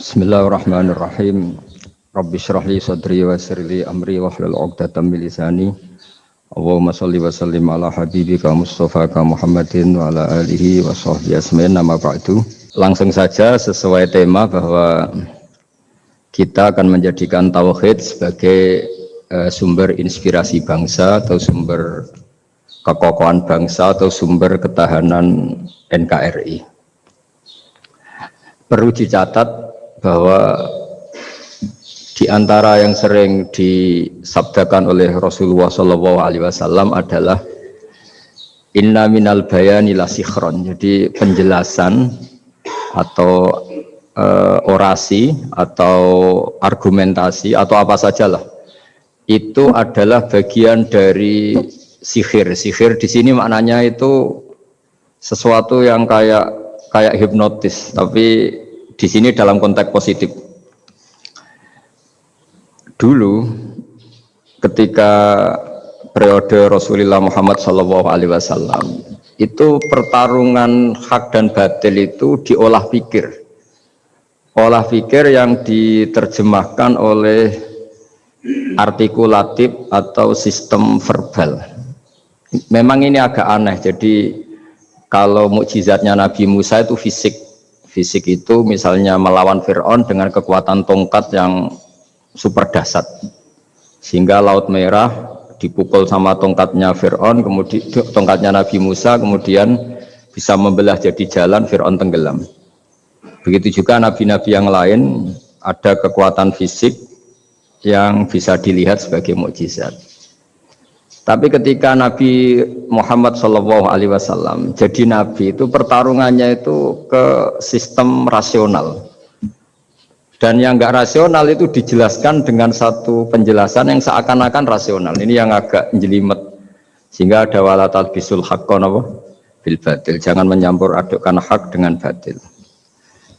Bismillahirrahmanirrahim. Rabbi shrah li sadri wa yassir li amri wahlul 'uqdatam min lisani. Allahumma shalli wa sallim ala habibika Mustafa ka Muhammadin wa ala alihi wa sahbihi asma'in nama ba'du. Langsung saja sesuai tema bahwa kita akan menjadikan tauhid sebagai sumber inspirasi bangsa atau sumber kekokohan bangsa atau sumber ketahanan NKRI. Perlu dicatat bahwa di antara yang sering disabdakan oleh Rasulullah SAW adalah inna minal bayani la sikhron. Jadi penjelasan atau orasi atau argumentasi atau apa sajalah itu adalah bagian dari sihir. Sihir di sini maknanya itu sesuatu yang kayak hipnotis, tapi di sini dalam konteks positif. Dulu ketika periode Rasulullah Muhammad SAW itu pertarungan hak dan batil itu diolah pikir. Olah pikir yang diterjemahkan oleh artikulatif atau sistem verbal. Memang ini agak aneh. Jadi kalau mukjizatnya Nabi Musa itu fisik. Fisik itu misalnya melawan Fir'aun dengan kekuatan tongkat yang super dahsyat. Sehingga Laut Merah dipukul sama tongkatnya Fir'aun, kemudian tongkatnya Nabi Musa, kemudian bisa membelah jadi jalan, Fir'aun tenggelam. Begitu juga nabi-nabi yang lain ada kekuatan fisik yang bisa dilihat sebagai mukjizat. Tapi ketika Nabi Muhammad SAW jadi Nabi itu pertarungannya itu ke sistem rasional. Dan yang enggak rasional itu dijelaskan dengan satu penjelasan yang seakan-akan rasional. Ini yang agak jelimet. Sehingga ada wala talbisul haqqo bil batil. Jangan menyampur adukkan hak dengan batil.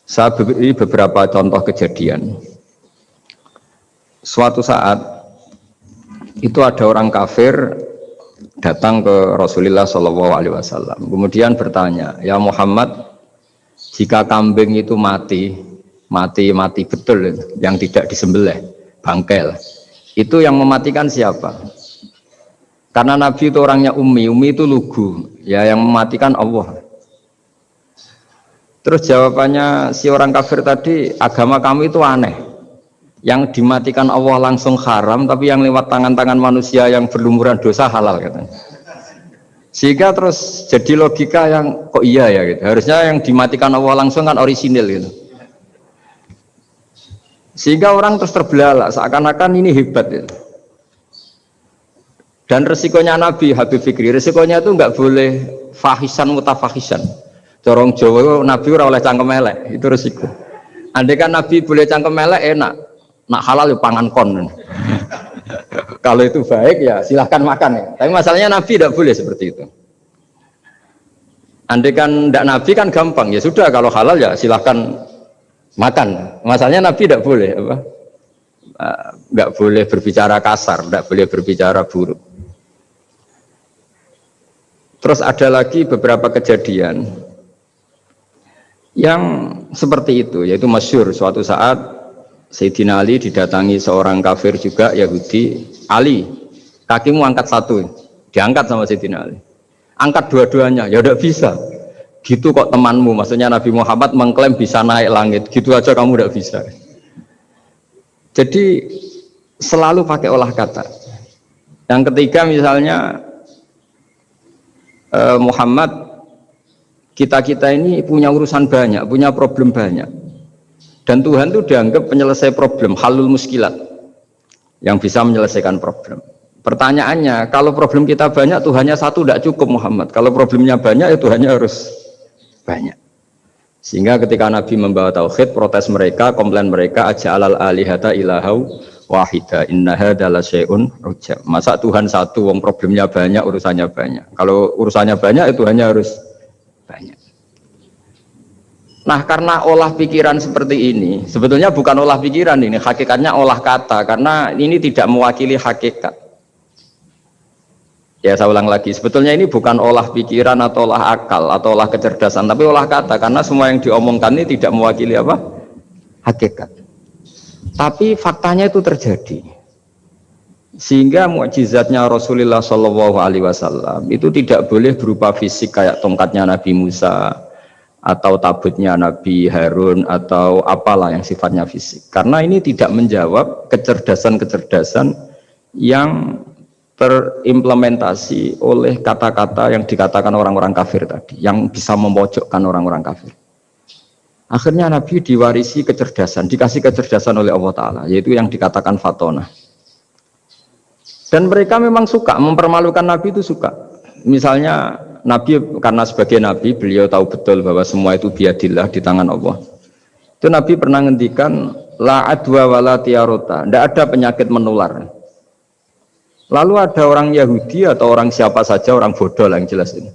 Saya beri beberapa contoh kejadian. Suatu saat itu ada orang kafir datang ke Rasulullah SAW. Kemudian bertanya, ya Muhammad, jika kambing itu mati betul, yang tidak disembelih, bangkel, itu yang mematikan siapa? Karena Nabi itu orangnya ummi itu lugu, ya yang mematikan Allah. Terus jawabannya si orang kafir tadi, agama kami itu aneh. Yang dimatikan Allah langsung haram, tapi yang lewat tangan-tangan manusia yang berlumuran dosa halal katanya. Sehingga terus jadi logika yang kok iya ya gitu. Harusnya yang dimatikan Allah langsung kan orisinil gitu. Sehingga orang terus terbelalak seakan-akan ini hebat gitu. Dan resikonya Nabi Habib Fikri, resikonya itu enggak boleh fahisan mutafahisan. Corong Jawa Nabi ora oleh cangkem elek, itu resiko. Andai kan Nabi boleh cangkem elek enak. Nak halal ya pangan kon. Kalau itu baik ya silahkan makan ya. Tapi masalahnya Nabi tidak boleh seperti itu. Andai kan tidak Nabi kan gampang ya sudah kalau halal ya silahkan makan. Masalahnya Nabi tidak boleh apa? Nggak boleh berbicara kasar, tidak boleh berbicara buruk. Terus ada lagi beberapa kejadian yang seperti itu, yaitu masyhur suatu saat Sayyidina Ali didatangi seorang kafir juga Yahudi. Ali, kakimu angkat satu, diangkat sama Sayyidina Ali. Angkat dua-duanya, ya udah bisa. Gitu kok temanmu, maksudnya Nabi Muhammad mengklaim bisa naik langit, gitu aja kamu udah bisa. Jadi selalu pakai olah kata. Yang ketiga misalnya Muhammad, kita ini punya urusan banyak, punya problem banyak. Dan Tuhan itu dianggap penyelesai problem, halul muskilat, yang bisa menyelesaikan problem. Pertanyaannya, kalau problem kita banyak, Tuhannya satu tidak cukup Muhammad. Kalau problemnya banyak, ya Tuhannya harus banyak. Sehingga ketika Nabi membawa tauhid, protes mereka, komplain mereka, aja'alal alihata ilahau wahida inna hadza la syai'un ujab. Masa Tuhan satu, wong problemnya banyak, urusannya banyak. Kalau urusannya banyak, ya Tuhannya harus banyak. Nah, karena olah pikiran seperti ini, sebetulnya bukan olah pikiran ini, hakikatnya olah kata, karena ini tidak mewakili hakikat. Ya saya ulang lagi, sebetulnya ini bukan olah pikiran atau olah akal atau olah kecerdasan, tapi olah kata, karena semua yang diomongkan ini tidak mewakili apa? hakikat. Tapi faktanya itu terjadi. Sehingga mukjizatnya Rasulullah Shallallahu Alaihi Wasallam itu tidak boleh berupa fisik kayak tongkatnya Nabi Musa atau tabutnya Nabi Harun atau apalah yang sifatnya fisik. Karena ini tidak menjawab kecerdasan-kecerdasan yang terimplementasi oleh kata-kata yang dikatakan orang-orang kafir tadi, yang bisa memojokkan orang-orang kafir. Akhirnya Nabi diwarisi kecerdasan, dikasih kecerdasan oleh Allah Ta'ala, yaitu yang dikatakan fatonah. Dan mereka memang suka, mempermalukan Nabi itu suka. Misalnya Nabi, karena sebagai Nabi, beliau tahu betul bahwa semua itu biadillah, di tangan Allah. Itu Nabi pernah ngendikan, la adwa wala tiarota, tidak ada penyakit menular. Lalu ada orang Yahudi atau orang siapa saja, orang bodoh lah yang jelas ini.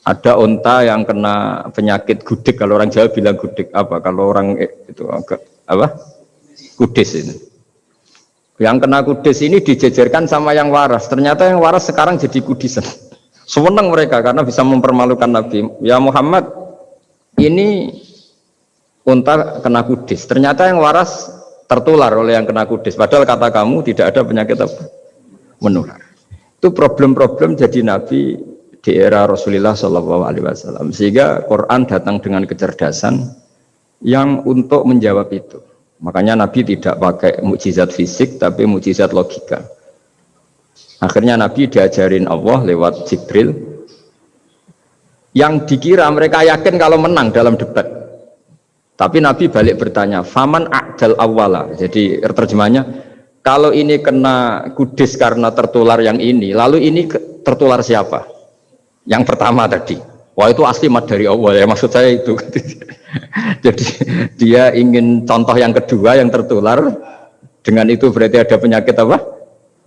Ada unta yang kena penyakit gudik, kalau orang Jawa bilang gudik apa? Kalau orang itu apa? Kudis ini. Yang kena kudis ini dijejerkan sama yang waras. Ternyata yang waras sekarang jadi kudisan. Senang mereka karena bisa mempermalukan Nabi. Ya Muhammad, ini unta kena kudis. Ternyata yang waras tertular oleh yang kena kudis. Padahal kata kamu tidak ada penyakit apa? Menular. Itu problem-problem jadi Nabi di era Rasulullah Shallallahu Alaihi Wasallam. Sehingga Quran datang dengan kecerdasan yang untuk menjawab itu. Makanya Nabi tidak pakai mukjizat fisik tapi mukjizat logika. Akhirnya Nabi diajarin Allah lewat Jibril yang dikira mereka yakin kalau menang dalam debat. Tapi Nabi balik bertanya, "Faman a'dal awwala." Jadi terjemahnya, kalau ini kena kudis karena tertular yang ini, lalu ini tertular siapa? Yang pertama tadi. Wah itu asli mat dari Allah ya, maksud saya itu. Jadi dia ingin contoh yang kedua yang tertular, dengan itu berarti ada penyakit apa?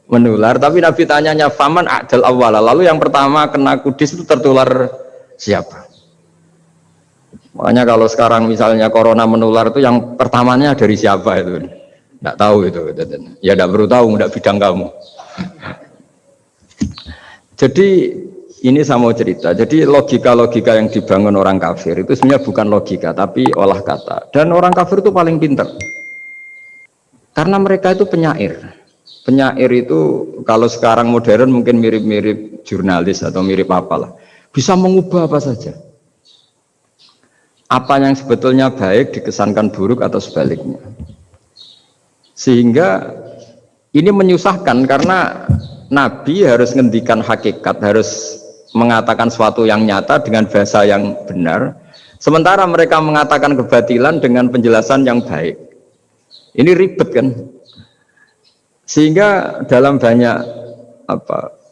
Menular. Tapi Nabi tanyanya faman a'dal awwala, lalu yang pertama kena kudis itu tertular siapa? Makanya kalau sekarang misalnya corona menular itu yang pertamanya dari siapa itu? Tidak tahu itu. Ya tidak perlu tahu, tidak bidang kamu. Jadi ini saya mau cerita. Jadi logika-logika yang dibangun orang kafir itu sebenarnya bukan logika, tapi olah kata. Dan orang kafir itu paling pintar. Karena mereka itu penyair. Penyair itu kalau sekarang modern mungkin mirip-mirip jurnalis atau mirip apalah. Bisa mengubah apa saja. Apa yang sebetulnya baik dikesankan buruk atau sebaliknya. Sehingga ini menyusahkan karena Nabi harus ngendikan hakikat, harus mengatakan sesuatu yang nyata dengan bahasa yang benar, sementara mereka mengatakan kebatilan dengan penjelasan yang baik. Ini ribet kan? Sehingga dalam banyak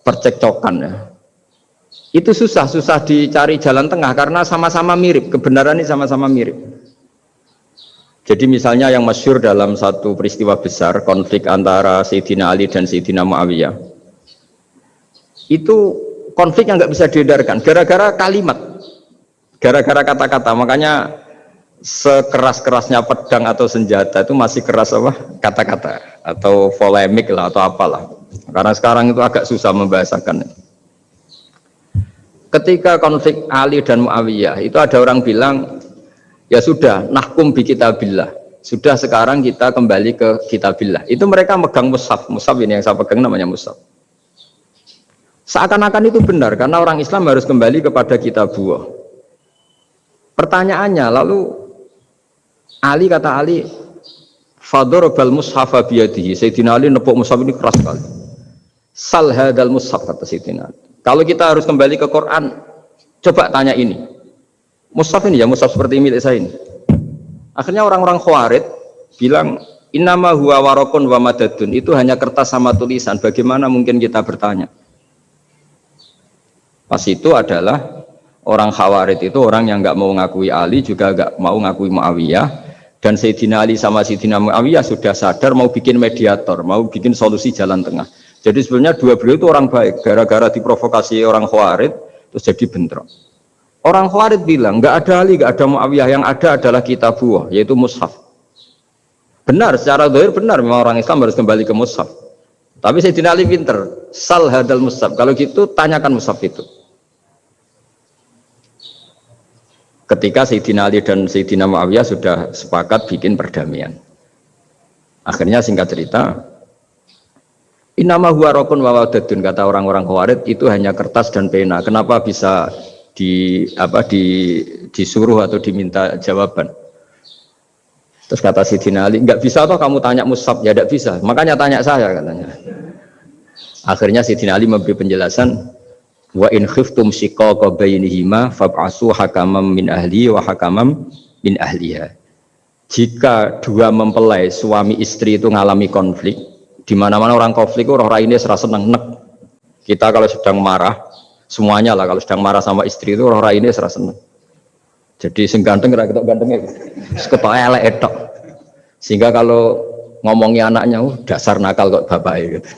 percekcokan ya, itu susah dicari jalan tengah karena sama-sama mirip, kebenaran ini sama-sama mirip. Jadi misalnya yang masyhur dalam satu peristiwa besar, konflik antara Sayyidina Ali dan Sayyidina Muawiyah, itu konflik yang nggak bisa diedarkan gara-gara kalimat, gara-gara kata-kata. Makanya sekeras-kerasnya pedang atau senjata itu masih keras apa? Kata-kata atau polemik lah atau apalah. Karena sekarang itu agak susah membahasakan. Ketika konflik Ali dan Muawiyah itu ada orang bilang, ya sudah, nahkum bi kitabillah. Sudah sekarang kita kembali ke kitabillah. Itu mereka megang mushaf. Mushaf ini yang saya pegang namanya mushaf. Seakan-akan itu benar karena orang Islam harus kembali kepada kitabullah. Pertanyaannya lalu Ali kata Ali, fadharabal mushafa biyadihi. Sayyidina Ali nepuk mushaf ini keras sekali. Sal hadal mushaf kata Sayyidina Ali. Kalau kita harus kembali ke Quran, coba tanya ini. Mushaf ini ya, mushaf seperti milik saya ini. Akhirnya orang-orang Khawarij bilang, innama huwa warakun wa madadun. Itu hanya kertas sama tulisan. Bagaimana mungkin kita bertanya? Pas itu adalah orang Khawarij itu orang yang nggak mau ngakui Ali juga nggak mau ngakui Muawiyah, dan Sayyidina Ali sama Sayyidina Muawiyah sudah sadar mau bikin mediator, mau bikin solusi jalan tengah. Jadi sebenarnya dua beliau itu orang baik, gara-gara diprovokasi orang Khawarij terus jadi bentrok. Orang Khawarij bilang nggak ada Ali, nggak ada Muawiyah, yang ada adalah kitabullah, yaitu mushaf. Benar, secara zahir benar, memang orang Islam harus kembali ke mushaf. Tapi Sayyidina Ali pinter, sal hadal mushaf. Kalau gitu tanyakan mushaf itu. ketika Sayyidina Ali dan Sayyidina Muawiyah sudah sepakat bikin perdamaian. Akhirnya singkat cerita, innama huwa raqun wa wadadun, kata orang-orang Khawarij itu hanya kertas dan pena. Kenapa bisa disuruh atau diminta jawaban? Terus kata Sayyidina Ali, enggak bisa toh kamu tanya Mus'ab, ya enggak bisa. Makanya tanya saya katanya. Akhirnya Sayyidina Ali memberi penjelasan, wa in khiftum shiqaqa bainihima fab'asu hakamam min ahli wa hakamam min ahliha. Jika dua mempelai suami istri itu ngalami konflik, di mana-mana orang konflik roh raine serasa seneng nek. Kita kalau sedang marah, semuanya lah kalau sedang marah sama istri itu roh raine serasa seneng. Jadi sing ganteng ra ketok gantenge. Ketok elek etok. Sehingga kalau ngomongi anaknya, dasar nakal kok bapaknya gitu.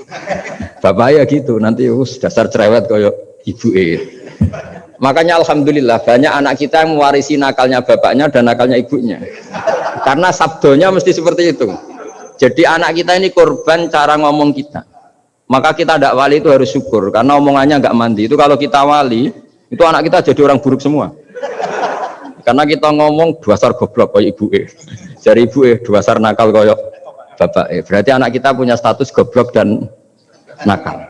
Bapaknya gitu, nanti dasar cerewet koyo ibuke. Makanya alhamdulillah banyak anak kita yang mewarisi nakalnya bapaknya dan nakalnya ibunya. Karena sabdonya mesti seperti itu. Jadi anak kita ini korban cara ngomong kita. Maka kita tidak wali itu harus syukur karena omongannya nggak mandi. Itu kalau kita wali, itu anak kita jadi orang buruk semua. Karena kita ngomong dasar goblok koyo ibuke. Jari ibuke dasar nakal koyo bapake. Berarti anak kita punya status goblok dan nakal.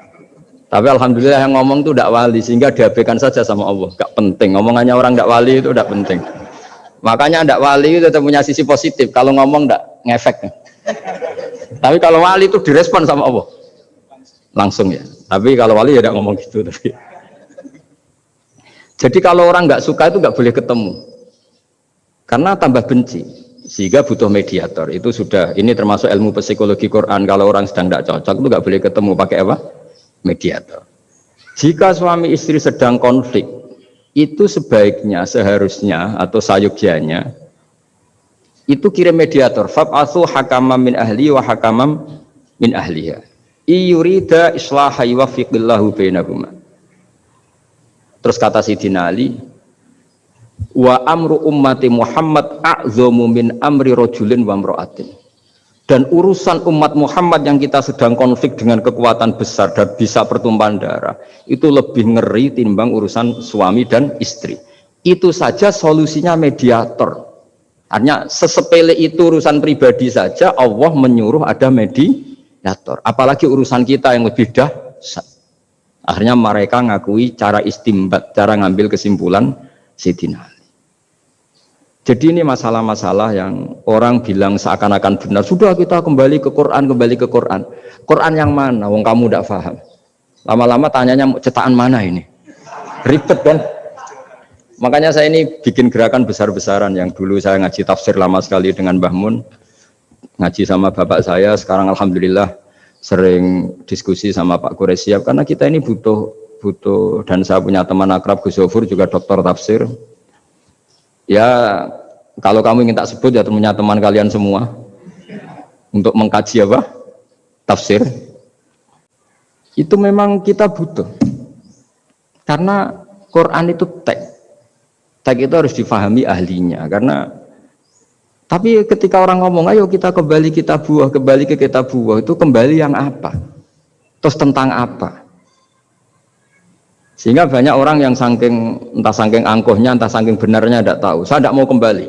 Tapi alhamdulillah yang ngomong itu tidak wali sehingga diabaikan saja sama Allah. Gak penting. Omongannya orang tidak wali itu tidak penting. Makanya tidak wali itu tetap punya sisi positif. Kalau ngomong tidak ngefek. Tapi kalau wali itu direspon sama Allah. Langsung ya. Tapi kalau wali ya tidak ngomong gitu. Tapi. Jadi kalau orang nggak suka itu nggak boleh ketemu. Karena tambah benci. Sehingga butuh mediator. Itu sudah. Ini termasuk ilmu psikologi Quran. Kalau orang sedang tidak cocok itu nggak boleh ketemu. Pakai apa? Mediator. Jika suami istri sedang konflik, itu sebaiknya, seharusnya atau sayugyanya itu kirim mediator. Fab'atsu hakamam min ahli wa hakamam min ahliha. Iyurida islaha yuwaffiqillahu bainahuma. Terus kata Sayyidina Ali, wa amru ummati Muhammad a'zamu min amri rajulin wa imra'atin. Dan urusan umat Muhammad yang kita sedang konflik dengan kekuatan besar dan bisa pertumpahan darah, itu lebih ngeri timbang urusan suami dan istri. Itu saja solusinya mediator. Artinya sesepele itu urusan pribadi saja Allah menyuruh ada mediator. Apalagi urusan kita yang lebih dahsyat. Akhirnya mereka ngakui cara istimbat, cara ngambil kesimpulan Sayyidina. Jadi ini masalah-masalah yang orang bilang seakan-akan benar. Sudah kita kembali ke Quran, kembali ke Quran. Quran yang mana? Wong kamu tidak paham. Lama-lama tanyanya cetakan mana ini? Ribet kan? Makanya saya ini bikin gerakan besar-besaran. Yang dulu saya ngaji tafsir lama sekali dengan Mbah Mun. Ngaji sama bapak saya. Sekarang alhamdulillah sering diskusi sama Pak Quraisyab. Karena kita ini butuh. Dan saya punya teman akrab Gus Zofur juga doktor tafsir. Ya, kalau kamu ingin tak sebut ya punya teman kalian semua untuk mengkaji apa? Tafsir. Itu memang kita butuh. Karena Quran itu teks. Teks itu harus difahami ahlinya. Karena tapi ketika orang ngomong, ayo kita kembali kitab buah, kembali ke kitab buah, itu kembali yang apa? Terus tentang apa? Sehingga banyak orang yang entah saking angkuhnya, entah saking benarnya tidak tahu. Saya tidak mau kembali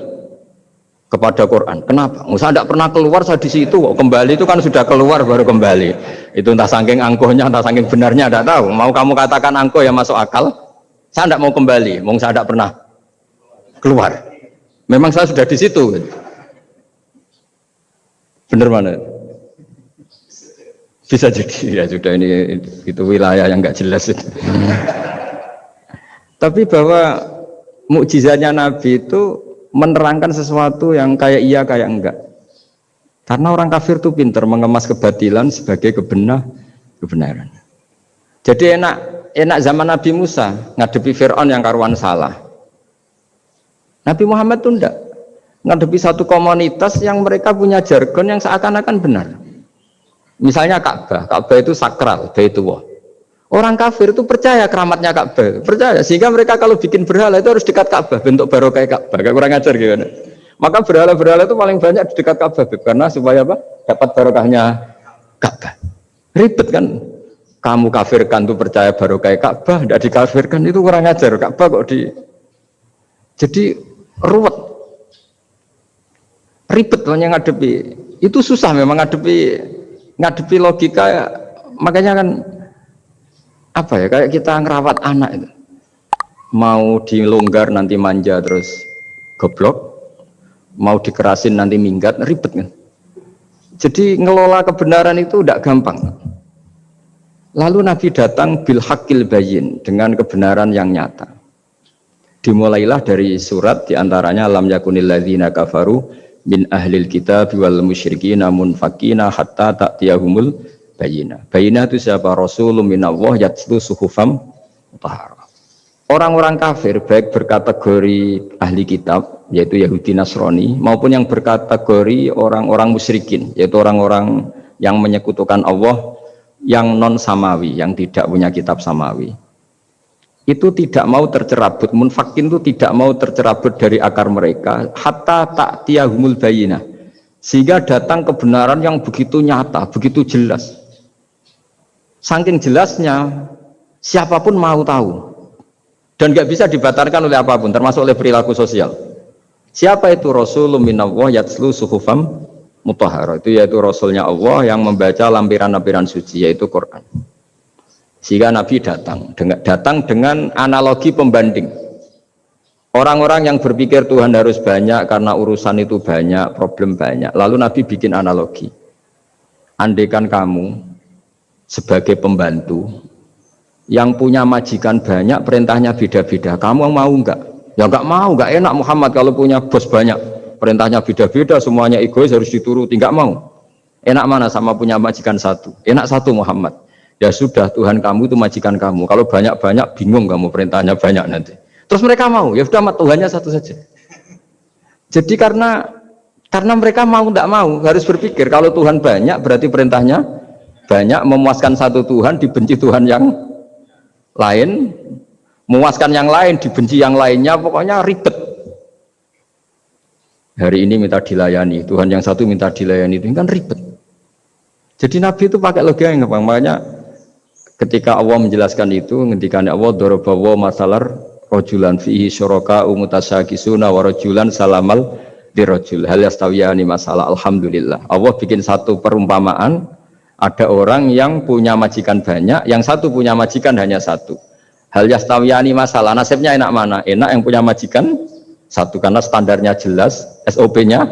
kepada Quran. Kenapa? Saya tidak pernah keluar, saya di situ. Kembali itu kan sudah keluar baru kembali. Itu entah saking angkuhnya, entah saking benarnya tidak tahu. Mau kamu katakan angkuh yang masuk akal? Saya tidak mau kembali. Saya tidak pernah keluar. Memang saya sudah di situ. Benar mana? Bisa jadi ya sudah ini itu wilayah yang nggak jelas itu. Tapi bahwa mukjizatnya Nabi itu menerangkan sesuatu yang kayak iya kayak enggak. Karena orang kafir itu pintar mengemas kebatilan sebagai kebenaran. Jadi enak zaman Nabi Musa ngadepi Fir'aun yang karuan salah. Nabi Muhammad itu enggak ngadepi satu komunitas yang mereka punya jargon yang seakan-akan benar. Misalnya Ka'bah itu sakral, Baitullah. Orang kafir itu percaya keramatnya Ka'bah, percaya. Sehingga mereka kalau bikin berhala itu harus dekat Ka'bah, bentuk barokah Ka'bah. Kayak kurang ajar gimana? Maka berhala-berhala itu paling banyak di dekat Ka'bah, karena supaya apa? Dapat barokahnya Ka'bah. Ribet kan? Kamu kafirkan tuh percaya barokah Ka'bah, tidak dikafirkan itu kurang ajar. Ka'bah kok di. Jadi ruwet, ribet yang ngadepi. Itu susah memang ngadepi logika. Makanya kan apa ya, kayak kita ngerawat anak itu. Mau dilonggar nanti manja terus goblok, mau dikerasin nanti minggat, ribet kan. Jadi ngelola kebenaran itu tidak gampang. Lalu Nabi datang bil haqqil bayyin, dengan kebenaran yang nyata. Dimulailah dari surat diantaranya lam yakunil ladzina kafaru min ahlil kitab wal musyrikin munfakina hatta ta'tiyahumul bayyinah. Bayyinah itu siapa? Rasulun minallah yatlu suhufam mutahharah. Orang-orang kafir baik berkategori ahli kitab yaitu Yahudi Nasrani maupun yang berkategori orang-orang musyrikin yaitu orang-orang yang menyekutukan Allah yang non samawi, yang tidak punya kitab samawi, itu tidak mau tercerabut. Munfakin itu tidak mau tercerabut dari akar mereka hatta ta'tiyahumul bayyinah, sehingga datang kebenaran yang begitu nyata, begitu jelas. Saking jelasnya siapapun mau tahu dan nggak bisa dibatalkan oleh apapun, termasuk oleh perilaku sosial. Siapa itu? Rasulun minallah yatslu suhufam mutahharah, itu yaitu Rasulnya Allah yang membaca lampiran-lampiran suci, yaitu Quran. Sehingga Nabi datang dengan analogi pembanding. Orang-orang yang berpikir Tuhan harus banyak karena urusan itu banyak, problem banyak. Lalu Nabi bikin analogi. Andaikan kamu sebagai pembantu yang punya majikan banyak, perintahnya beda-beda, kamu mau enggak? Ya enggak mau, enggak enak Muhammad kalau punya bos banyak, perintahnya beda-beda, semuanya egois harus dituruti, enggak mau. Enak mana sama punya majikan satu? Enak satu Muhammad. Ya sudah, Tuhan kamu itu majikan kamu, kalau banyak-banyak bingung kamu, perintahnya banyak nanti. Terus mereka mau, ya sudah Tuhannya satu saja. Jadi karena mereka mau enggak mau, harus berpikir kalau Tuhan banyak berarti perintahnya banyak, memuaskan satu Tuhan dibenci Tuhan yang lain, memuaskan yang lain dibenci yang lainnya, pokoknya ribet. Hari ini minta dilayani, Tuhan yang satu minta dilayani, itu kan ribet. Jadi Nabi itu pakai logika yang gampang. Makanya ketika Allah menjelaskan itu, ketika Allah dorobawa masalar rojulan fihi syuraka umutasakisuna wa rojulan salamal dirojul hal yastawiyani masalah. Alhamdulillah, Allah bikin satu perumpamaan. Ada orang yang punya majikan banyak, yang satu punya majikan hanya satu. Hal yastawiyani masalah, nasibnya enak mana? Enak yang punya majikan satu, karena standarnya jelas, SOP-nya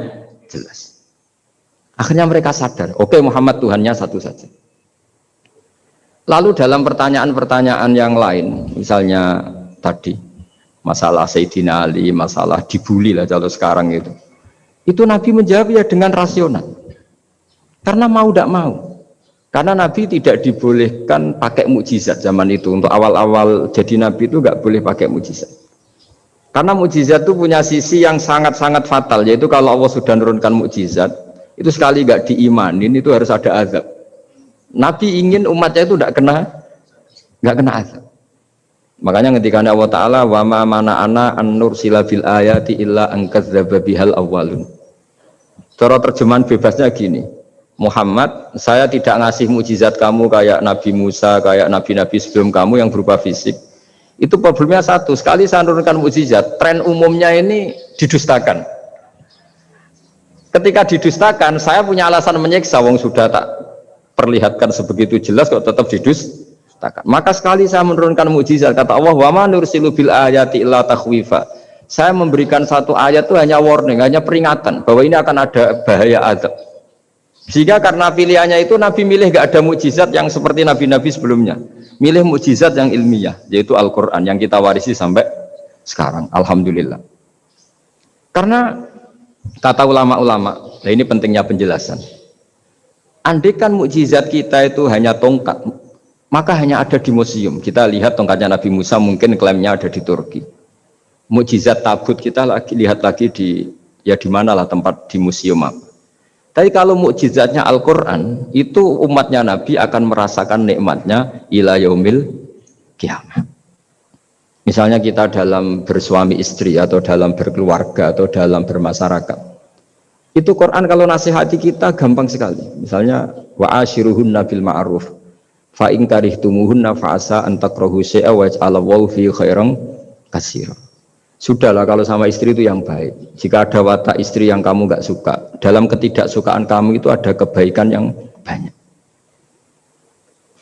jelas. Akhirnya mereka sadar, oke, Muhammad Tuhannya satu saja. Lalu dalam pertanyaan-pertanyaan yang lain, misalnya tadi, masalah Sayyidina Ali, masalah dibully lah kalau sekarang itu Nabi menjawab ya dengan rasional. Karena mau tidak mau. Karena Nabi tidak dibolehkan pakai mukjizat zaman itu. Untuk awal-awal jadi Nabi itu nggak boleh pakai mukjizat. Karena mukjizat itu punya sisi yang sangat-sangat fatal, yaitu kalau Allah sudah menurunkan mukjizat, itu sekali nggak diimanin itu harus ada azab. Nabi ingin umatnya itu nggak kena azab. Makanya ketika Allah Ta'ala wa ma mana'ana an nursila bil ayati illa an kadzdzaba bihal awwalun. Cara terjemahan bebasnya gini. Muhammad, saya tidak ngasih mukjizat kamu kayak Nabi Musa, kayak nabi-nabi sebelum kamu yang berupa fisik. Itu problemnya satu, sekali saya menurunkan mukjizat, tren umumnya ini didustakan. Ketika didustakan, saya punya alasan menyiksa, wong sudah tak perlihatkan sebegitu jelas kok tetap didustakan. Maka sekali saya menurunkan mukjizat, kata Allah, wa ma nursilu bil ayati illa takhwifa. Saya memberikan satu ayat itu hanya warning, hanya peringatan bahwa ini akan ada bahaya azab. Sehingga karena pilihannya itu Nabi milih gak ada mukjizat yang seperti nabi-nabi sebelumnya, milih mukjizat yang ilmiah, yaitu Al-Quran yang kita warisi sampai sekarang. Alhamdulillah. Karena kata ulama-ulama, nah ini pentingnya penjelasan. Andaikan mukjizat kita itu hanya tongkat, maka hanya ada di museum. Kita lihat tongkatnya Nabi Musa, mungkin klaimnya ada di Turki. Mukjizat tabut kita lihat lagi di mana lah tempat di museum apa. Tapi kalau mukjizatnya Al-Quran, itu umatnya Nabi akan merasakan nikmatnya ila yaumil kiamat. Misalnya kita dalam bersuami istri, atau dalam berkeluarga, atau dalam bermasyarakat. Itu Quran kalau nasihati kita gampang sekali. Misalnya, wa ashiruhunna bil ma'ruf, fa in karihtumuhunna fa asa an takrahu syai'a wa yaj'alallahu fi khairan katsira. Sudahlah kalau sama istri itu yang baik. Jika ada watak istri yang kamu nggak suka, dalam ketidaksukaan kamu itu ada kebaikan yang banyak.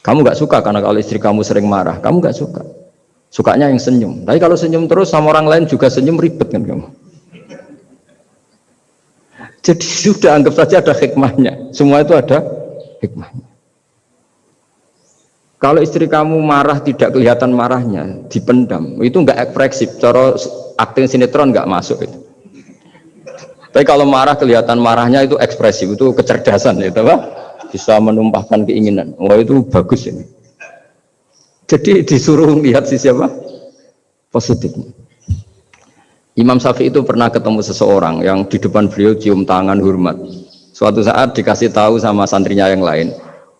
Kamu nggak suka karena kalau istri kamu sering marah, kamu nggak suka. Sukanya yang senyum. Tapi kalau senyum terus sama orang lain juga senyum, ribet kan kamu. Jadi sudah anggap saja ada hikmahnya. Semua itu ada hikmahnya. Kalau istri kamu marah tidak kelihatan marahnya, dipendam, itu nggak ekspresif. Cara akting sinetron nggak masuk itu. Tapi kalau marah kelihatan marahnya itu ekspresif, itu kecerdasan, itu apa? Bisa menumpahkan keinginan. Wah itu bagus ini. Jadi disuruh lihat sisi apa? Positifnya. Imam Syafi'i itu pernah ketemu seseorang yang di depan beliau cium tangan hormat. Suatu saat dikasih tahu sama santrinya yang lain,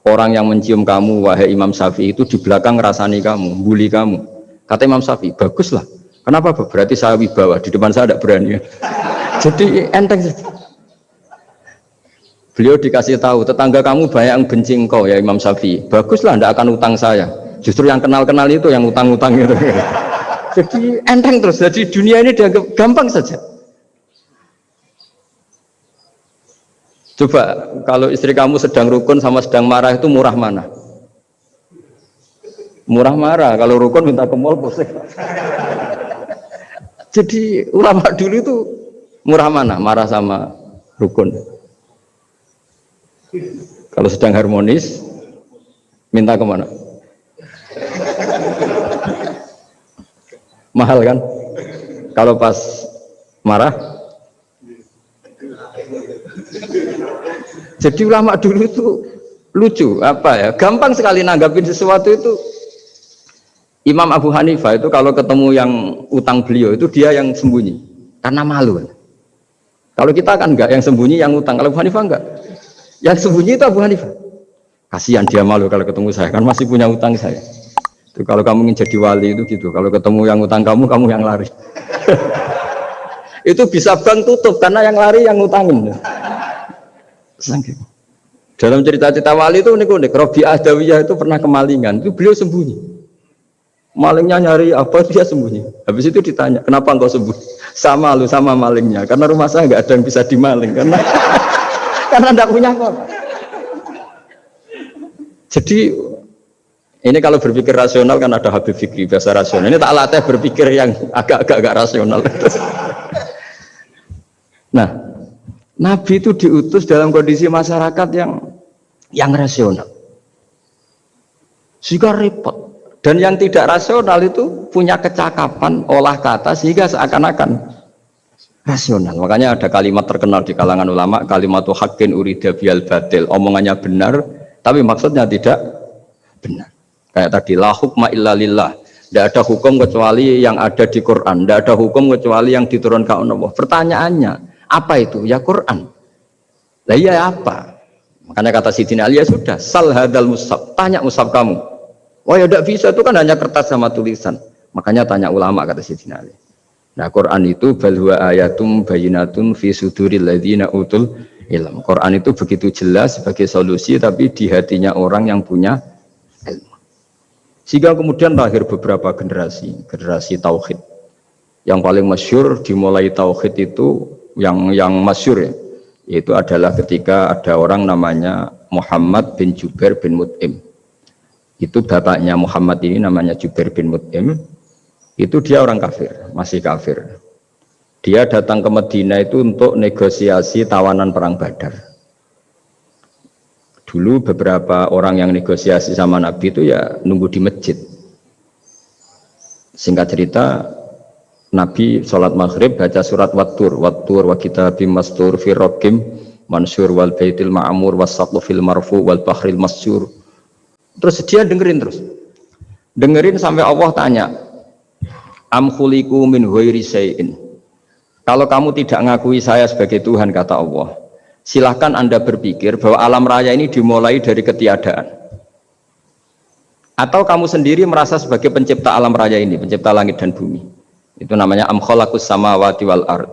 orang yang mencium kamu wahai Imam Syafi'i itu di belakang ngerasani kamu, bully kamu. Kata Imam Syafi'i, baguslah. Kenapa? Berarti saya wibawa, di depan saya tidak berani. Jadi enteng saja. Beliau dikasih tahu, tetangga kamu banyak yang benci engkau ya Imam Syafi'i. Baguslah, tidak akan utang saya. Justru yang kenal-kenal itu yang utang-utang itu. Jadi enteng terus. Jadi dunia ini dianggap gampang saja. Coba kalau istri kamu sedang rukun sama sedang marah itu murah mana? Murah marah. Kalau rukun minta ke mall pusing. Jadi ulama dulu itu murah mana? Marah sama rukun. Kalau sedang harmonis minta kemana? Mahal kan? Kalau pas marah? Jadi ulama dulu itu lucu, apa ya? Gampang sekali nanggapin sesuatu itu. Imam Abu Hanifah itu kalau ketemu yang utang beliau itu dia yang sembunyi karena malu. Kalau kita kan enggak yang sembunyi yang utang. Kalau Abu Hanifah enggak. Yang sembunyi itu Abu Hanifah. Kasihan dia malu kalau ketemu saya kan masih punya utang saya. Itu kalau kamu ingin jadi wali itu gitu. Kalau ketemu yang utang kamu yang lari. Itu bisa bank tutup karena yang lari yang ngutangin. Dalam cerita-cerita wali itu unik-unik. Rabi'ah Adawiyah itu pernah kemalingan. Itu beliau sembunyi. Malingnya nyari apa dia sembunyi. Habis itu ditanya, kenapa engkau sembunyi? Sama lu sama malingnya. Karena rumah saya nggak ada yang bisa dimaling karena karena enggak punya apa. Jadi ini kalau berpikir rasional kan ada Habib Fikri bahasa rasional. Ini tak latih berpikir yang agak-agak rasional. Nah, Nabi itu diutus dalam kondisi masyarakat yang rasional. Sehingga repot. Dan yang tidak rasional itu punya kecakapan olah kata sehingga seakan-akan rasional. Makanya ada kalimat terkenal di kalangan ulama, kalimatu haqqin urida bial batil. Omongannya benar, tapi maksudnya tidak benar. Kayak tadi, la hukma illa lillah. Tidak ada hukum kecuali yang ada di Quran. Tidak ada hukum kecuali yang diturunkan Allah. Pertanyaannya, apa itu? Ya Quran. Lah iya apa? Makanya kata Sidina Ali, ya sudah, sal hadal mushaf. Tanya mushaf kamu. Oh ya tidak bisa, itu kan hanya kertas sama tulisan. Makanya tanya ulama, kata Sidina Ali. Nah Quran itu bal huwa ayatum bayinatun fi suduril ladzina utul ilm. Quran itu begitu jelas sebagai solusi, tapi di hatinya orang yang punya ilmu. Sehingga kemudian lahir beberapa generasi tauhid. Yang paling masyhur dimulai tauhid itu yang masyhur ya, yaitu adalah ketika ada orang namanya Muhammad bin Jubair bin Mut'im. Itu bapaknya Muhammad ini namanya Jubair bin Mut'im. Itu dia orang kafir, masih kafir. Dia datang ke Madinah itu untuk negosiasi tawanan perang Badar. Dulu beberapa orang yang negosiasi sama Nabi itu ya nunggu di masjid. Singkat cerita, Nabi sholat maghrib baca surat Wattur wa kitabim mastur fi raqim mansur wal baitil ma'mur wasaqlu fil marfu wal bahril masyur. Terus dia dengerin sampai Allah tanya, am khuliqu min ghairi syai'in. Kalau kamu tidak ngakui saya sebagai Tuhan, kata Allah, silahkan Anda berpikir bahwa alam raya ini dimulai dari ketiadaan. Atau kamu sendiri merasa sebagai pencipta alam raya ini, pencipta langit dan bumi. Itu namanya am khalaqus samawati wal ard.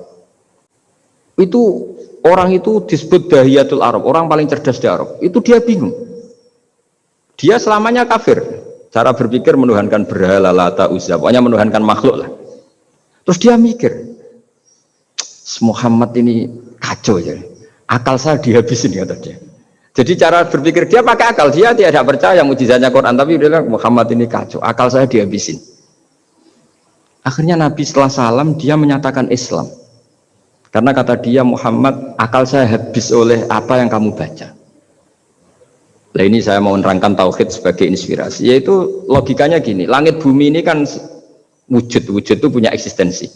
Itu orang itu disebut dahiyatul Arab, orang paling cerdas di Arab. Itu dia bingung. Dia selamanya kafir. Cara berpikir menuhankan berhala, Lata, Uzza, pokoknya menuhankan makhluk lah. Terus dia mikir, Muhammad ini kacau ya, akal saya dihabisin kata dia. Jadi cara berpikir dia pakai akal, dia tidak percaya mukjizatnya Quran, tapi dia bilang Muhammad ini kacau, akal saya dihabisin. Akhirnya Nabi setelah salam dia menyatakan Islam, karena kata dia Muhammad, akal saya habis oleh apa yang kamu baca. Nah ini saya mau menerangkan tauhid sebagai inspirasi, yaitu logikanya gini, langit bumi ini kan wujud itu punya eksistensi.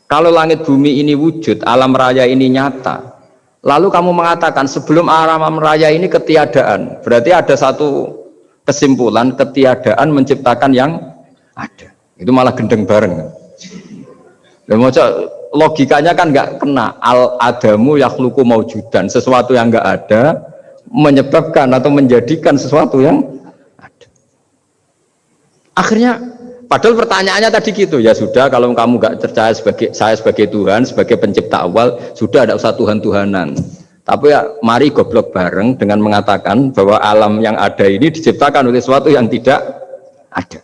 Kalau langit bumi ini wujud, alam raya ini nyata, lalu kamu mengatakan sebelum alam raya ini ketiadaan, berarti ada satu kesimpulan ketiadaan menciptakan yang ada. Itu malah gendeng bareng. Logikanya kan nggak kena. Al-adamu yakhluqu maujudan, sesuatu yang nggak ada menyebabkan atau menjadikan sesuatu yang ada. Akhirnya padahal pertanyaannya tadi gitu, ya sudah kalau kamu nggak percaya saya sebagai Tuhan, sebagai pencipta awal, sudah ada usah Tuhan-Tuhanan. Tapi ya mari goblok bareng dengan mengatakan bahwa alam yang ada ini diciptakan oleh sesuatu yang tidak ada.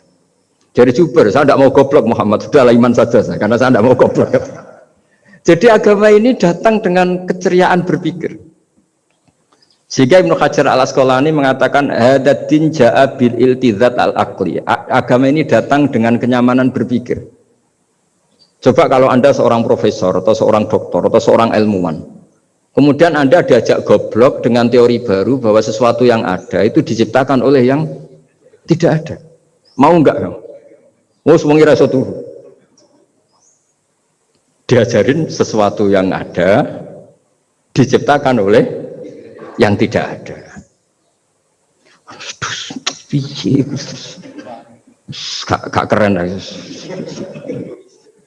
Jadi Juber, saya tidak mau goblok Muhammad, sudah iman saja saya, karena saya tidak mau goblok. Jadi agama ini datang dengan keceriaan berpikir. Sehingga Ibnu Hajar al-Asqalani mengatakan hadatin ja'a bil iltizat al-aqli. Agama ini datang dengan kenyamanan berpikir. Coba kalau Anda seorang profesor atau seorang doktor atau seorang ilmuwan, kemudian Anda diajak goblok dengan teori baru bahwa sesuatu yang ada itu diciptakan oleh yang tidak ada. Mau enggak kamu? Mau semuanya rasa turu. Diajarin sesuatu yang ada diciptakan oleh yang tidak ada. Gak keren lah.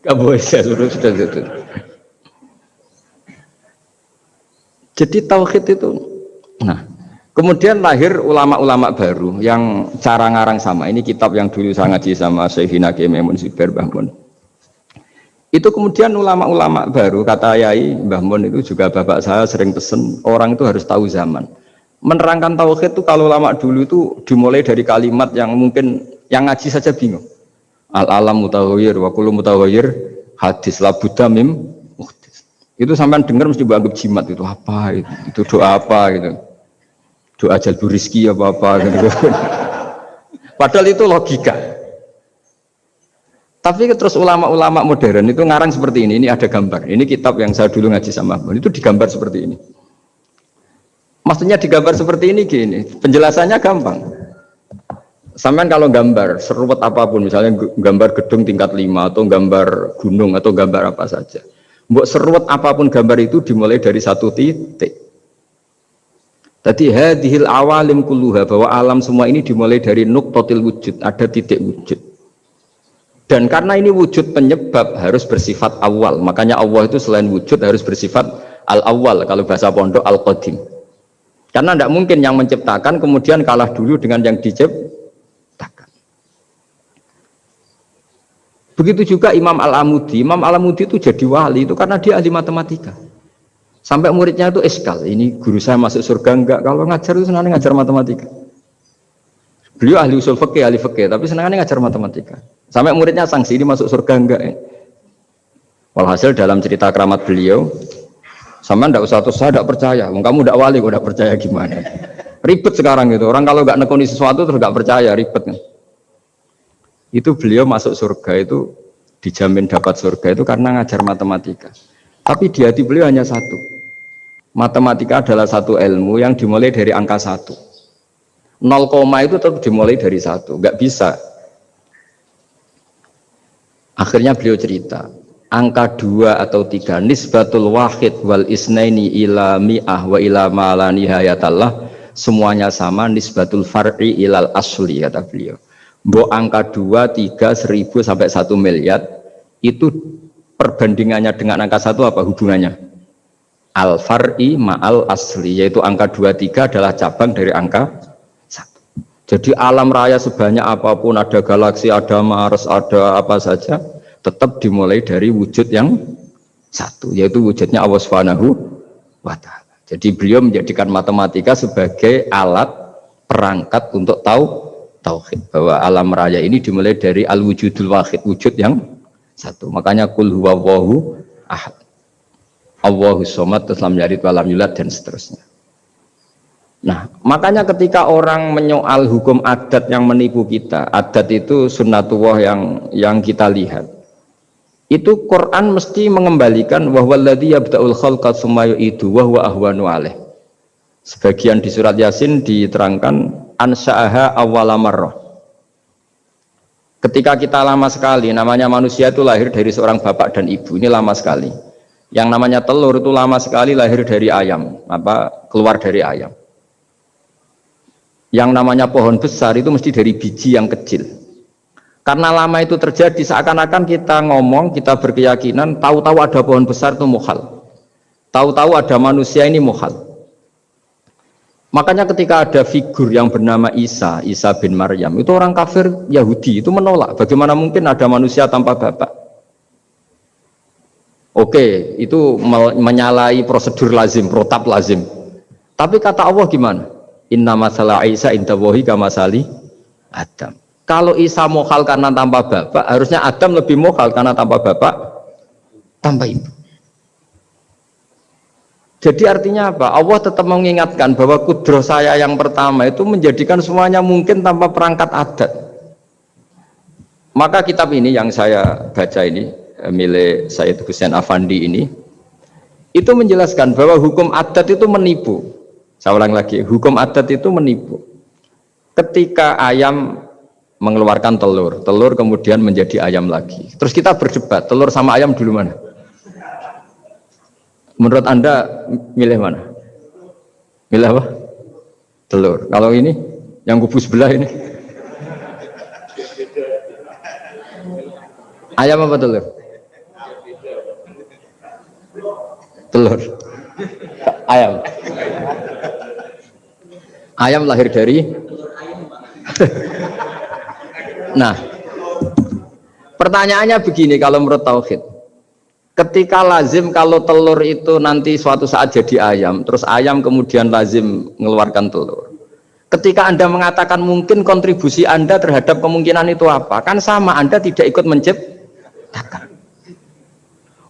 Gak boleh sudah. Jadi tauhid itu. Nah, kemudian lahir ulama-ulama baru yang cara ngarang sama. Ini kitab yang dulu saya ngaji sama Syekhina Kiai Maimun Zubair Mbah Mun. Itu kemudian ulama-ulama baru, kata Yai Mbah Mun itu juga bapak saya sering pesen, orang itu harus tahu zaman. Menerangkan tauhid itu kalau ulama dulu itu dimulai dari kalimat yang mungkin yang ngaji saja bingung. Al-alam mutaghayyir wa kullu mutaghayyir hadis la budda mim muhdits. Itu sampean dengar mesti anggap jimat itu apa itu? Itu doa apa gitu. Doa jalbur rezeki apa gitu. Padahal itu logika. Tapi terus ulama-ulama modern itu ngarang seperti ini ada gambar. Ini kitab yang saya dulu ngaji sama Mbak, itu digambar seperti ini. Maksudnya digambar seperti ini gini, penjelasannya gampang. Sampean kalau gambar seruat apapun, misalnya gambar gedung tingkat 5 atau gambar gunung atau gambar apa saja. Mbok seruat apapun gambar itu dimulai dari satu titik. Tadi hadhil awalim kulluha, bahwa alam semua ini dimulai dari nuqtatil wujud, ada titik wujud. Dan karena ini wujud penyebab harus bersifat awal, makanya Allah itu selain wujud harus bersifat al-awwal, kalau bahasa pondok al-qadim. Karena tidak mungkin yang menciptakan kemudian kalah dulu dengan yang diciptakan. Begitu juga Imam Al-Amudi. Imam Al-Amudi itu jadi wali itu karena dia ahli matematika. Sampai muridnya itu eskal, ini guru saya masuk surga enggak, kalau ngajar itu senang ngajar matematika. Beliau ahli usul fikih, ahli fikih, tapi senangnya ngajar matematika. Sampai muridnya sanksi, ini masuk surga enggak ya? Walhasil dalam cerita keramat beliau, sama ndak usah terus saya tidak percaya, kamu tidak wali, kok tidak percaya gimana? Ribet sekarang gitu, orang kalau nggak nekuni sesuatu terus nggak percaya, ribet kan? Itu beliau masuk surga itu dijamin dapat surga itu karena ngajar matematika. Tapi di hati beliau hanya satu, matematika adalah satu ilmu yang dimulai dari angka 1. 0, itu tetap dimulai dari 1, nggak bisa. Akhirnya beliau cerita, angka 2 atau 3, nisbatul wahid wal isnaini ila mi'ah wa ila ma la nihayatallah, semuanya sama, nisbatul far'i ilal asli, kata beliau. Mbok angka 2, 3, 1000 sampai 1 miliar, itu perbandingannya dengan angka 1 apa hubungannya? Al-far'i ma'al asli, yaitu angka 2, 3 adalah cabang dari angka 1. Jadi alam raya sebanyak apapun, ada galaksi, ada Mars, ada apa saja, tetap dimulai dari wujud yang 1, yaitu wujudnya Allah Subhanahu wa Ta'ala. Jadi beliau menjadikan matematika sebagai alat perangkat untuk tahu tauhid, bahwa alam raya ini dimulai dari al-wujudul wahid, wujud yang satu. Makanya kul huwallahu ahad. Allahus somad, terus lam yalid wa lam yulad dan seterusnya. Nah, makanya ketika orang menyoal hukum adat yang menipu kita, adat itu sunnatullah yang kita lihat. Itu Quran mesti mengembalikan wahwaladzi yabda'ul khalqa tsumma yu'idu wa huwa ahwanu alaih. Sebagian di surat Yasin diterangkan ansha'aha awwala marrah. Ketika kita lama sekali, namanya manusia itu lahir dari seorang bapak dan ibu, ini lama sekali. Yang namanya telur itu lama sekali lahir dari ayam, keluar dari ayam. Yang namanya pohon besar itu mesti dari biji yang kecil. Karena lama itu terjadi, seakan-akan kita ngomong, kita berkeyakinan, tahu-tahu ada pohon besar itu mukhal. Tahu-tahu ada manusia ini mukhal. Makanya ketika ada figur yang bernama Isa bin Maryam, itu orang kafir Yahudi, itu menolak. Bagaimana mungkin ada manusia tanpa bapak? Oke, itu menyalahi prosedur lazim, protap lazim. Tapi kata Allah gimana? Inna masalah Isa indallahi kamasali Adam. Kalau Isa mukhal karena tanpa bapak, harusnya Adam lebih mukhal karena tanpa bapak, tanpa ibu. Jadi artinya apa? Allah tetap mengingatkan bahwa kudroh saya yang pertama itu menjadikan semuanya mungkin tanpa perangkat adat. Maka kitab ini yang saya baca ini, milik Sayyid Husain Afandi ini, itu menjelaskan bahwa hukum adat itu menipu. Saya ulang lagi, hukum adat itu menipu. Ketika ayam mengeluarkan telur, telur kemudian menjadi ayam lagi. Terus kita berdebat, telur sama ayam dulu mana? Menurut Anda milih mana? Milih apa? Telur. Kalau ini, yang kubu sebelah ini? Ayam apa telur? Telur. Ayam. Ayam lahir dari Nah, pertanyaannya begini kalau menurut tauhid. Ketika lazim kalau telur itu nanti suatu saat jadi ayam, terus ayam kemudian lazim mengeluarkan telur. Ketika Anda mengatakan mungkin kontribusi Anda terhadap kemungkinan itu apa? Kan sama, Anda tidak ikut menciptakan.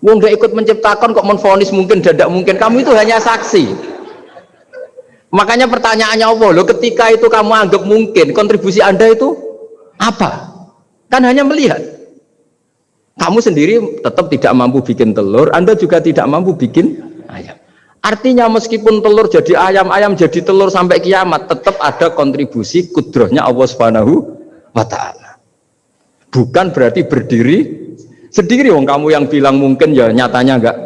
Wong nggak ikut menciptakan kok menfonis mungkin dan tidak mungkin, kamu itu hanya saksi. Makanya pertanyaannya Allah, loh ketika itu kamu anggap mungkin, kontribusi Anda itu apa? Kan hanya melihat. Kamu sendiri tetap tidak mampu bikin telur, Anda juga tidak mampu bikin ayam. Artinya meskipun telur jadi ayam, ayam jadi telur sampai kiamat, tetap ada kontribusi kudrohnya Allah Subhanahu wa ta'ala. Bukan berarti berdiri sendiri, wong kamu yang bilang mungkin ya nyatanya enggak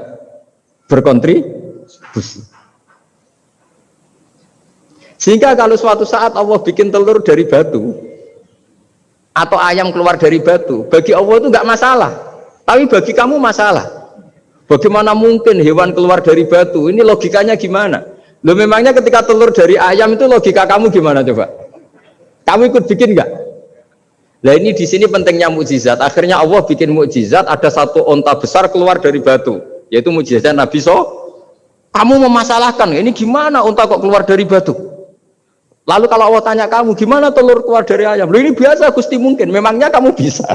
berkontribusi. Sehingga kalau suatu saat Allah bikin telur dari batu atau ayam keluar dari batu, bagi Allah itu enggak masalah. Tapi bagi kamu masalah. Bagaimana mungkin hewan keluar dari batu? Ini logikanya gimana? Loh memangnya ketika telur dari ayam itu logika kamu gimana coba? Kamu ikut bikin enggak? Nah ini di sini pentingnya mukjizat. Akhirnya Allah bikin mukjizat, ada satu onta besar keluar dari batu, yaitu mukjizat Nabi Kamu memasalahkan, ini gimana onta kok keluar dari batu? Lalu kalau Allah tanya kamu, gimana telur keluar dari ayam? Loh ini biasa Gusti mungkin, memangnya kamu bisa?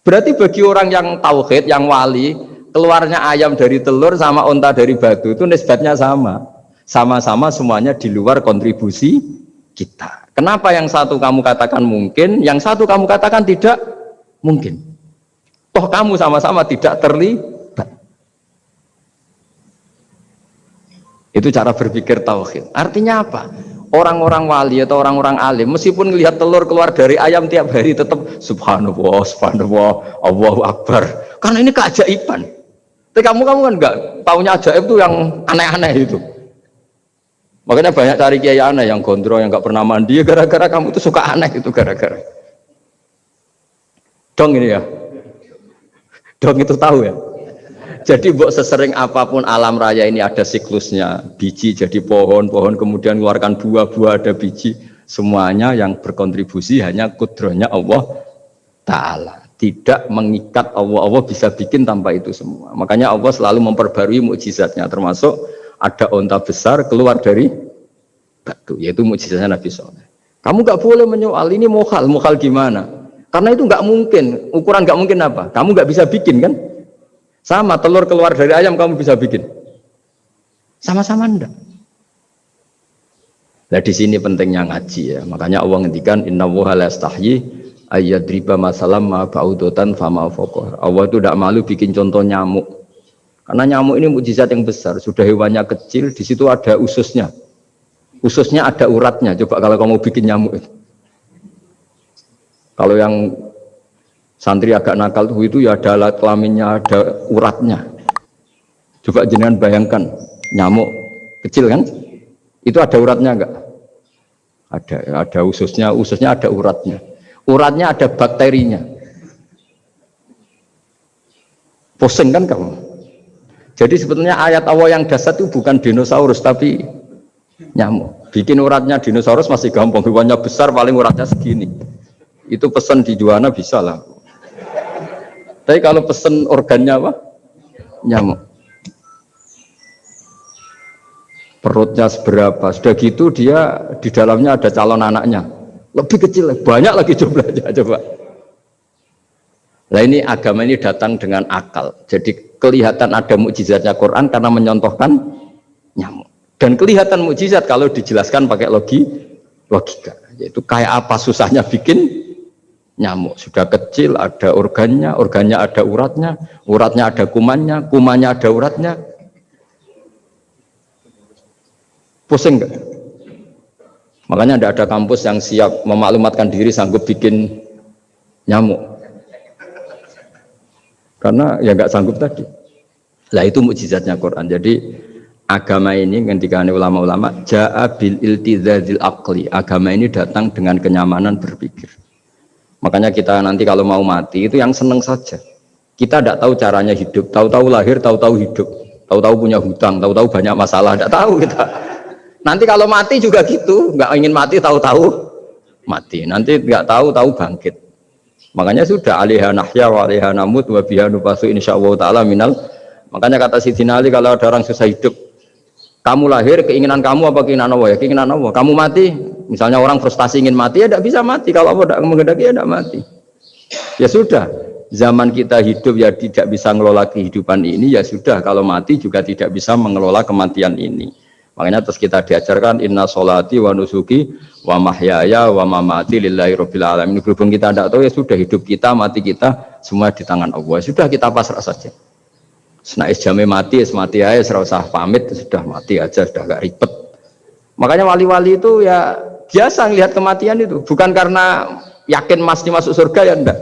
Berarti bagi orang yang tauhid, yang wali, keluarnya ayam dari telur sama onta dari batu itu nisbatnya sama. Sama-sama semuanya di luar kontribusi kita. Kenapa yang satu kamu katakan mungkin, yang satu kamu katakan tidak mungkin? Toh kamu sama-sama tidak terlibat. Itu cara berpikir tauhid. Artinya apa? Orang-orang wali atau orang-orang alim meskipun melihat telur keluar dari ayam tiap hari tetap subhanallah, subhanallah, Allahu Akbar. Karena ini keajaiban. Tapi kamu kan enggak taunya ajaib itu yang aneh-aneh itu. Makanya banyak cari kiai aneh yang gondrong, yang enggak pernah mandi gara-gara kamu itu suka aneh itu gara-gara. Dong ini ya. Dong itu tahu ya. Jadi buat sesering apapun alam raya ini ada siklusnya, biji jadi pohon, pohon kemudian mengeluarkan buah-buah ada biji, semuanya yang berkontribusi hanya kudrohnya Allah Ta'ala, tidak mengikat Allah bisa bikin tanpa itu semua. Makanya Allah selalu memperbarui mukjizatnya, termasuk ada onta besar keluar dari batu, yaitu mukjizatnya Nabi Saleh. Kamu gak boleh menyoal ini mukhal gimana? Karena itu nggak mungkin, ukuran nggak mungkin apa? Kamu nggak bisa bikin kan? Sama telur keluar dari ayam kamu bisa bikin? Sama-sama enggak. Nah di sini pentingnya ngaji ya. Makanya Allah ngendikan innallaha la yastahyi ayyadriba masalam ma ba'udatan fama fawqah. Allah itu tidak malu bikin contoh nyamuk. Karena nyamuk ini mukjizat yang besar. Sudah hewannya kecil, di situ ada ususnya. Ususnya ada uratnya. Coba kalau kamu bikin nyamuk itu. Kalau yang santri agak nakal itu ya ada alat kelaminnya, ada uratnya. Coba jenengan bayangkan nyamuk kecil kan? Itu ada uratnya enggak? Ada ususnya ada uratnya. Uratnya ada bakterinya. Pusing kan kamu? Jadi sebetulnya ayat Allah yang dasar itu bukan dinosaurus tapi nyamuk. Bikin uratnya dinosaurus masih gampang, hewannya besar paling uratnya segini. Itu pesan di Juwana bisa lah. Tapi kalau pesan organnya apa? Nyamuk. Perutnya seberapa, sudah gitu dia di dalamnya ada calon anaknya lebih kecil, banyak lagi jumlahnya. Coba nah ini agama ini datang dengan akal, jadi kelihatan ada mukjizatnya Quran karena menyontohkan nyamuk, dan kelihatan mukjizat kalau dijelaskan pakai logika, yaitu kayak apa susahnya bikin nyamuk, sudah kecil ada organnya ada uratnya ada kumannya ada uratnya. Pusing enggak? Makanya tidak ada kampus yang siap memaklumatkan diri sanggup bikin nyamuk. Karena ya enggak sanggup tadi. Lah itu mukjizatnya Quran. Jadi agama ini ketika ulama-ulama ja'a bil iltizazil aqli. Agama ini datang dengan kenyamanan berpikir. Makanya kita nanti kalau mau mati itu yang seneng saja. Kita tidak tahu caranya hidup, tahu-tahu lahir, tahu-tahu hidup, tahu-tahu punya hutang, tahu-tahu banyak masalah, tidak tahu kita. Nanti kalau mati juga gitu, nggak ingin mati tahu-tahu mati. Nanti nggak tahu-tahu bangkit. Makanya sudah alaiha nahya wa alaiha namut wa biha nubasu insyaallah taala minal. Makanya kata Sidina Ali kalau ada orang susah hidup, kamu lahir keinginan kamu apa keinginan Allah? Ya keinginan Allah. Kamu mati, misalnya orang frustasi ingin mati ya tidak bisa mati. Kalau Allah tidak menghendaki ya tidak mati. Ya sudah. Zaman kita hidup ya tidak bisa mengelola kehidupan ini, ya sudah. Kalau mati juga tidak bisa mengelola kematian ini. Makanya terus kita diajarkan inna sholati wa nusuki wa mahyaya wa mamati lillahi rabbil alamin. Berhubung kita tidak tahu ya sudah, hidup kita, mati kita semua di tangan Allah. Sudah kita pasrah saja. Senais jame mati, mati aja, serah usah pamit, sudah mati aja, sudah gak ribet. Makanya wali-wali itu ya biasa ngelihat kematian itu, bukan karena yakin pasti masuk surga ya enggak.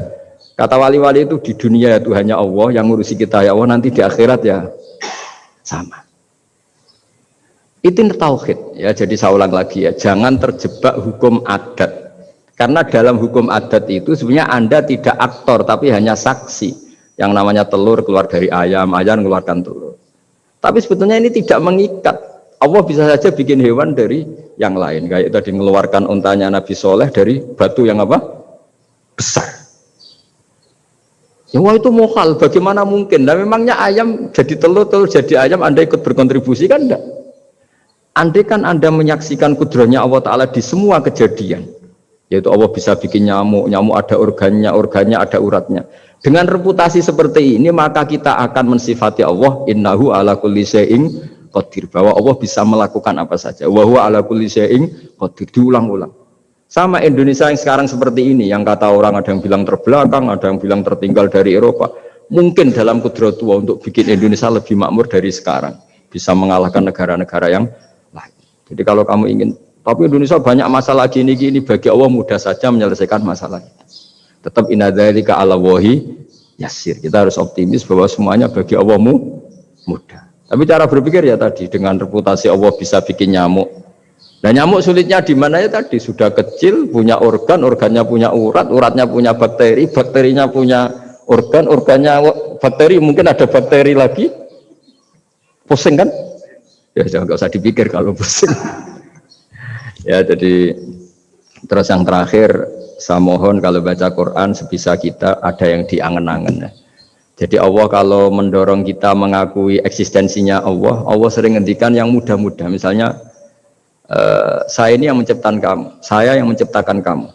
Kata wali-wali itu di dunia itu hanya Allah yang ngurusi kita ya Allah, nanti di akhirat ya sama. Itu tauhid ya. Jadi saya ulang lagi ya, jangan terjebak hukum adat, karena dalam hukum adat itu sebenarnya Anda tidak aktor tapi hanya saksi. Yang namanya telur keluar dari ayam mengeluarkan telur, tapi sebetulnya ini tidak mengikat. Allah bisa saja bikin hewan dari yang lain, kayak tadi mengeluarkan untanya Nabi Soleh dari batu yang apa? Besar. Ya wah itu mukhal, bagaimana mungkin? Nah memangnya ayam jadi telur, telur jadi ayam, Anda ikut berkontribusi kan enggak? Andai kan Anda menyaksikan kudrahnya Allah Ta'ala di semua kejadian, yaitu Allah bisa bikin nyamuk, nyamuk ada organnya, organnya ada uratnya. Dengan reputasi seperti ini, maka kita akan mensifati Allah innahu ala kulli syai'in qadir, bahwa Allah bisa melakukan apa saja. Wa huwa ala kulli syai'in qadir, diulang-ulang. Sama Indonesia yang sekarang seperti ini, yang kata orang ada yang bilang terbelakang, ada yang bilang tertinggal dari Eropa. Mungkin dalam kudrat Allah untuk bikin Indonesia lebih makmur dari sekarang, bisa mengalahkan negara-negara yang lain. Jadi kalau kamu ingin, tapi Indonesia banyak masalah gini-gini, bagi Allah mudah saja menyelesaikan masalah itu. Tetap inna dzalika 'ala Allahi yasir. Kita harus optimis bahwa semuanya bagi Allah mudah. Tapi cara berpikir ya tadi, dengan reputasi Allah bisa bikin nyamuk. Nah nyamuk sulitnya di mana ya tadi, sudah kecil, punya organ, organnya punya urat, uratnya punya bakteri, bakterinya punya organ, organnya bakteri, mungkin ada bakteri lagi. Pusing kan? Ya jangan, nggak usah dipikir kalau pusing. Ya jadi terus yang terakhir, saya mohon kalau baca Quran sebisa kita ada yang diangen-angen. Jadi Allah kalau mendorong kita mengakui eksistensinya Allah, Allah sering ngendikan yang mudah-mudah. Misalnya saya ini yang menciptakan kamu, saya yang menciptakan kamu.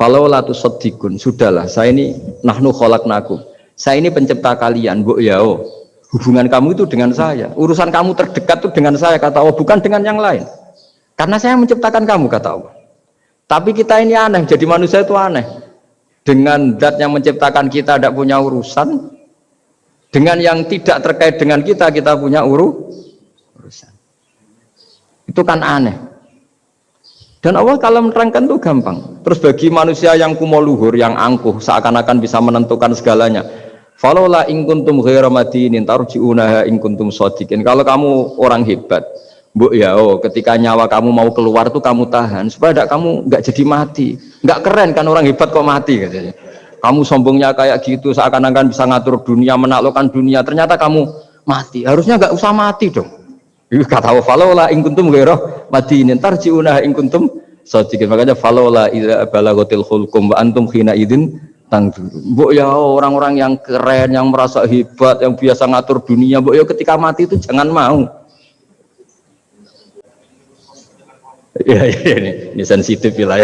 Falau la tusaddiqun, sudahlah, saya ini nahnu khalaqnakum. Saya ini pencipta kalian, mbok ya. Hubungan kamu itu dengan saya. Urusan kamu terdekat itu dengan saya, kata Allah, bukan dengan yang lain. Karena saya menciptakan kamu, kata Allah. Tapi kita ini aneh, jadi manusia itu aneh. Dengan zat yang menciptakan kita tidak punya urusan, dengan yang tidak terkait dengan kita punya urusan. Itu kan aneh. Dan Allah kalau menerangkan itu gampang. Terus bagi manusia yang kumoluhur, yang angkuh, seakan-akan bisa menentukan segalanya. Falaula in kuntum ghairu madinin tarji'unaha in kuntum shadiqin. Kalau kamu orang hebat, mbok ya, ketika nyawa kamu mau keluar tuh kamu tahan supaya kamu nggak jadi mati. Nggak keren kan orang hebat kok mati katanya. Kamu sombongnya kayak gitu, seakan-akan bisa ngatur dunia, menaklukkan dunia. Ternyata kamu mati. Harusnya nggak usah mati dong. Kata Allah, falaula in kuntum ghairu madinin tarji'unaha in kuntum shadiqin. Makanya falaula idza balaghatil hulqum wa antum khina idzin tangzurun. Mbok ya orang-orang yang keren, yang merasa hebat, yang biasa ngatur dunia, mbok ya ketika mati itu jangan mau. Ya, ini sensitif ya.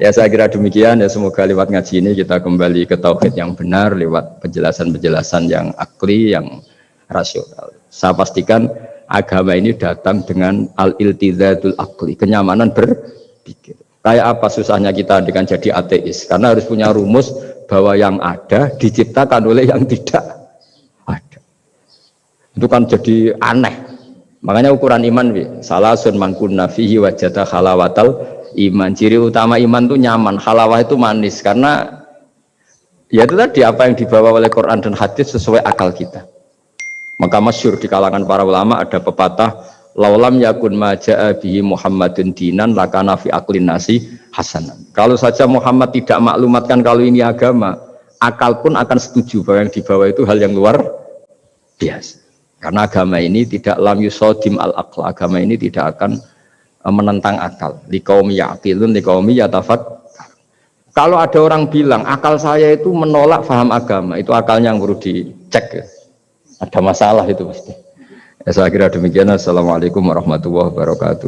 Ya saya kira demikian ya, semoga lewat ngaji ini kita kembali ke tauhid yang benar lewat penjelasan-penjelasan yang akli, yang rasional. Saya pastikan agama ini datang dengan al-iltizadul akli, kenyamanan berpikir. Kayak apa susahnya kita dengan jadi ateis? Karena harus punya rumus bahwa yang ada diciptakan oleh yang tidak ada. Itu kan jadi aneh. Makanya ukuran iman, salasun man kunna fihi wajada halawatal iman. Ciri utama iman itu nyaman, halawah itu manis. Karena ya itu tadi apa yang dibawa oleh Quran dan hadis sesuai akal kita. Maka masyhur di kalangan para ulama ada pepatah, laulam yakun ma jaa bihi Muhammadun dinan lakana fi aqlin nasi hasanan. Kalau saja Muhammad tidak maklumatkan kalau ini agama, akal pun akan setuju bahwa yang dibawa itu hal yang luar biasa. Karena agama ini tidak lam yusodim al-aql, agama ini tidak akan menentang akal. Liqaumi ya'qilun liqaumi yatafakkar. Kalau ada orang bilang akal saya itu menolak faham agama, itu akalnya yang perlu dicek. Ada masalah itu pasti. Ya, saya kira demikian. Assalamualaikum warahmatullahi wabarakatuh.